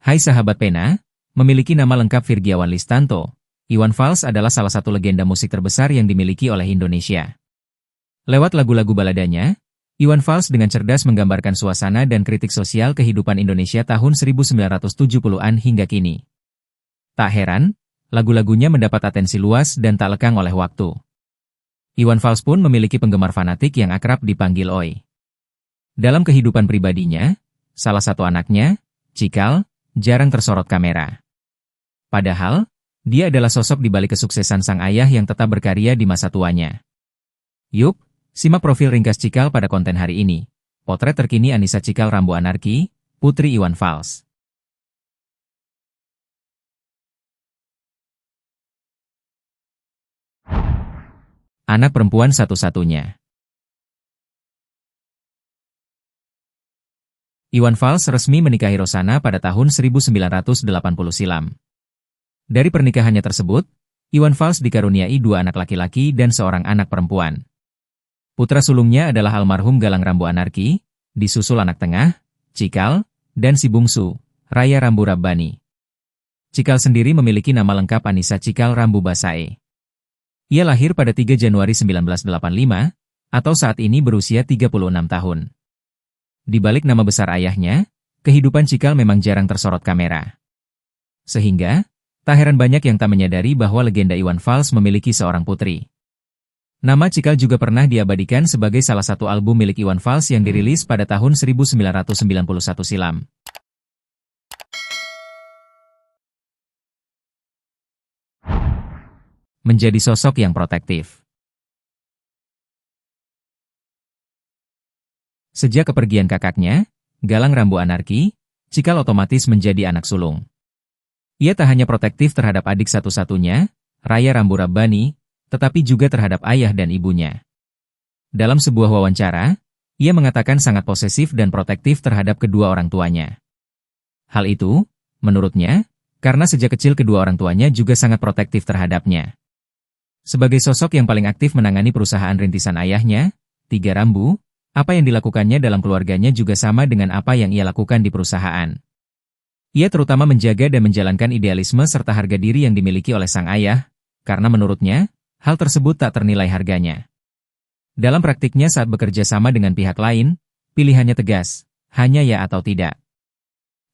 Hai sahabat pena, memiliki nama lengkap Virgiawan Listanto, Iwan Fals adalah salah satu legenda musik terbesar yang dimiliki oleh Indonesia. Lewat lagu-lagu baladanya, Iwan Fals dengan cerdas menggambarkan suasana dan kritik sosial kehidupan Indonesia tahun 1970-an hingga kini. Tak heran, lagu-lagunya mendapat atensi luas dan tak lekang oleh waktu. Iwan Fals pun memiliki penggemar fanatik yang akrab dipanggil Oi. Dalam kehidupan pribadinya, salah satu anaknya, Cikal, jarang tersorot kamera. Padahal, dia adalah sosok di balik kesuksesan sang ayah yang tetap berkarya di masa tuanya. Yuk, simak profil ringkas Cikal pada konten hari ini. Potret terkini Anissa Cikal Rambu Anarki, putri Iwan Fals. Anak perempuan satu-satunya. Iwan Fals resmi menikahi Rosana pada tahun 1980 silam. Dari pernikahannya tersebut, Iwan Fals dikaruniai 2 anak laki-laki dan seorang anak perempuan. Putra sulungnya adalah almarhum Galang Rambu Anarki, disusul anak tengah, Cikal, dan si bungsu, Raya Rambu Rabbani. Cikal sendiri memiliki nama lengkap Anissa Cikal Rambu Basae. Ia lahir pada 3 Januari 1985, atau saat ini berusia 36 tahun. Di balik nama besar ayahnya, kehidupan Cikal memang jarang tersorot kamera. Sehingga, tak heran banyak yang tak menyadari bahwa legenda Iwan Fals memiliki seorang putri. Nama Cikal juga pernah diabadikan sebagai salah satu album milik Iwan Fals yang dirilis pada tahun 1991 silam. Menjadi sosok yang protektif. Sejak kepergian kakaknya, Galang Rambu Anarki, Cikal otomatis menjadi anak sulung. Ia tak hanya protektif terhadap adik satu-satunya, Raya Rambu Rabbani, tetapi juga terhadap ayah dan ibunya. Dalam sebuah wawancara, ia mengatakan sangat posesif dan protektif terhadap kedua orang tuanya. Hal itu, menurutnya, karena sejak kecil kedua orang tuanya juga sangat protektif terhadapnya. Sebagai sosok yang paling aktif menangani perusahaan rintisan ayahnya, Tiga Rambu, apa yang dilakukannya dalam keluarganya juga sama dengan apa yang ia lakukan di perusahaan. Ia terutama menjaga dan menjalankan idealisme serta harga diri yang dimiliki oleh sang ayah, karena menurutnya, hal tersebut tak ternilai harganya. Dalam praktiknya saat bekerja sama dengan pihak lain, pilihannya tegas, hanya ya atau tidak.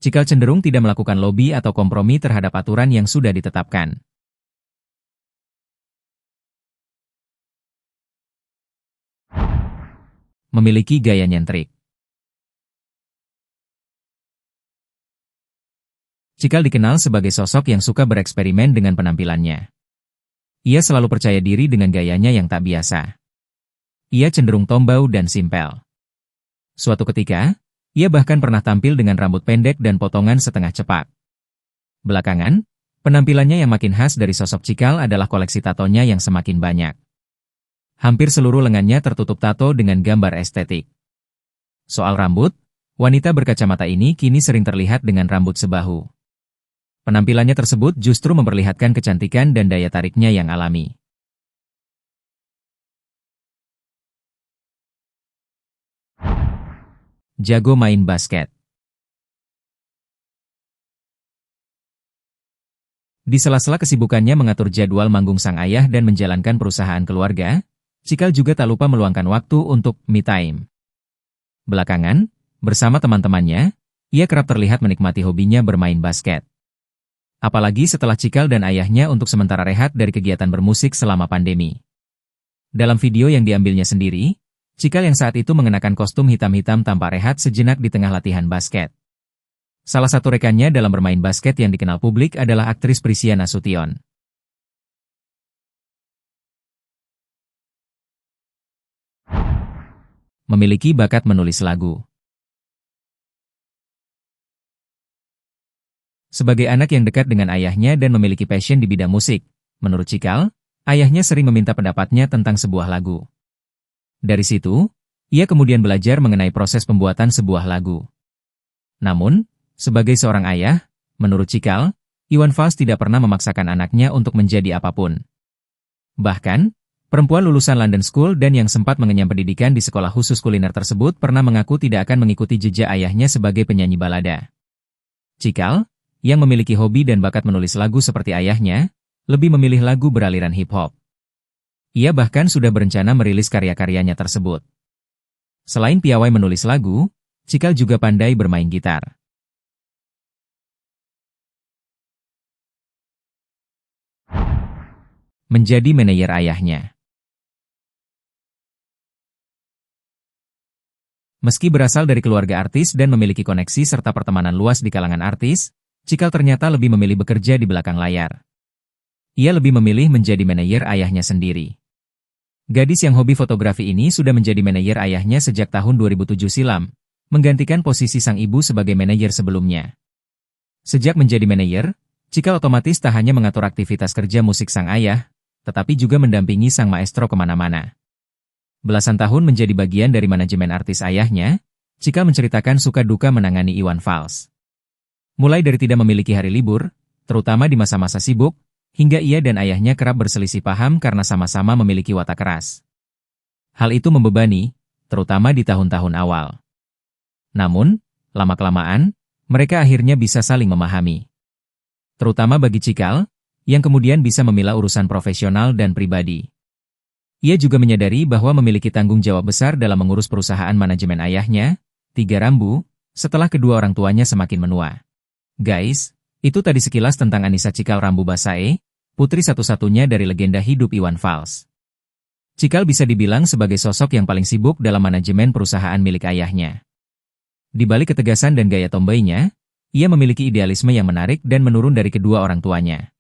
Cikal cenderung tidak melakukan lobi atau kompromi terhadap aturan yang sudah ditetapkan. Memiliki gaya nyentrik. Cikal dikenal sebagai sosok yang suka bereksperimen dengan penampilannya. Ia selalu percaya diri dengan gayanya yang tak biasa. Ia cenderung tombau dan simpel. Suatu ketika, ia bahkan pernah tampil dengan rambut pendek dan potongan setengah cepak. Belakangan, penampilannya yang makin khas dari sosok Cikal adalah koleksi tatonya yang semakin banyak. Hampir seluruh lengannya tertutup tato dengan gambar estetik. Soal rambut, wanita berkacamata ini kini sering terlihat dengan rambut sebahu. Penampilannya tersebut justru memperlihatkan kecantikan dan daya tariknya yang alami. Jago main basket. Di sela-sela kesibukannya mengatur jadwal manggung sang ayah dan menjalankan perusahaan keluarga, Cikal juga tak lupa meluangkan waktu untuk me time. Belakangan, bersama teman-temannya, ia kerap terlihat menikmati hobinya bermain basket. Apalagi setelah Cikal dan ayahnya untuk sementara rehat dari kegiatan bermusik selama pandemi. Dalam video yang diambilnya sendiri, Cikal yang saat itu mengenakan kostum hitam-hitam tampak rehat sejenak di tengah latihan basket. Salah satu rekannya dalam bermain basket yang dikenal publik adalah aktris Prisia Nasution. Memiliki bakat menulis lagu. Sebagai anak yang dekat dengan ayahnya dan memiliki passion di bidang musik, menurut Cikal, ayahnya sering meminta pendapatnya tentang sebuah lagu. Dari situ, ia kemudian belajar mengenai proses pembuatan sebuah lagu. Namun, sebagai seorang ayah, menurut Cikal, Iwan Fals tidak pernah memaksakan anaknya untuk menjadi apapun. Bahkan, perempuan lulusan London School dan yang sempat mengenyam pendidikan di sekolah khusus kuliner tersebut pernah mengaku tidak akan mengikuti jejak ayahnya sebagai penyanyi balada. Cikal, yang memiliki hobi dan bakat menulis lagu seperti ayahnya, lebih memilih lagu beraliran hip-hop. Ia bahkan sudah berencana merilis karya-karyanya tersebut. Selain piawai menulis lagu, Cikal juga pandai bermain gitar. Menjadi manajer ayahnya. Meski berasal dari keluarga artis dan memiliki koneksi serta pertemanan luas di kalangan artis, Cikal ternyata lebih memilih bekerja di belakang layar. Ia lebih memilih menjadi manajer ayahnya sendiri. Gadis yang hobi fotografi ini sudah menjadi manajer ayahnya sejak tahun 2007 silam, menggantikan posisi sang ibu sebagai manajer sebelumnya. Sejak menjadi manajer, Cikal otomatis tak hanya mengatur aktivitas kerja musik sang ayah, tetapi juga mendampingi sang maestro kemana-mana. Belasan tahun menjadi bagian dari manajemen artis ayahnya, Cikal menceritakan suka duka menangani Iwan Fals. Mulai dari tidak memiliki hari libur, terutama di masa-masa sibuk, hingga ia dan ayahnya kerap berselisih paham karena sama-sama memiliki watak keras. Hal itu membebani, terutama di tahun-tahun awal. Namun, lama-kelamaan, mereka akhirnya bisa saling memahami. Terutama bagi Cikal, yang kemudian bisa memilah urusan profesional dan pribadi. Ia juga menyadari bahwa memiliki tanggung jawab besar dalam mengurus perusahaan manajemen ayahnya, Tiga Rambu, setelah kedua orang tuanya semakin menua. Guys, itu tadi sekilas tentang Anissa Cikal Rambu Basae, putri satu-satunya dari legenda hidup Iwan Fals. Cikal bisa dibilang sebagai sosok yang paling sibuk dalam manajemen perusahaan milik ayahnya. Di balik ketegasan dan gaya tomboynya, ia memiliki idealisme yang menarik dan menurun dari kedua orang tuanya.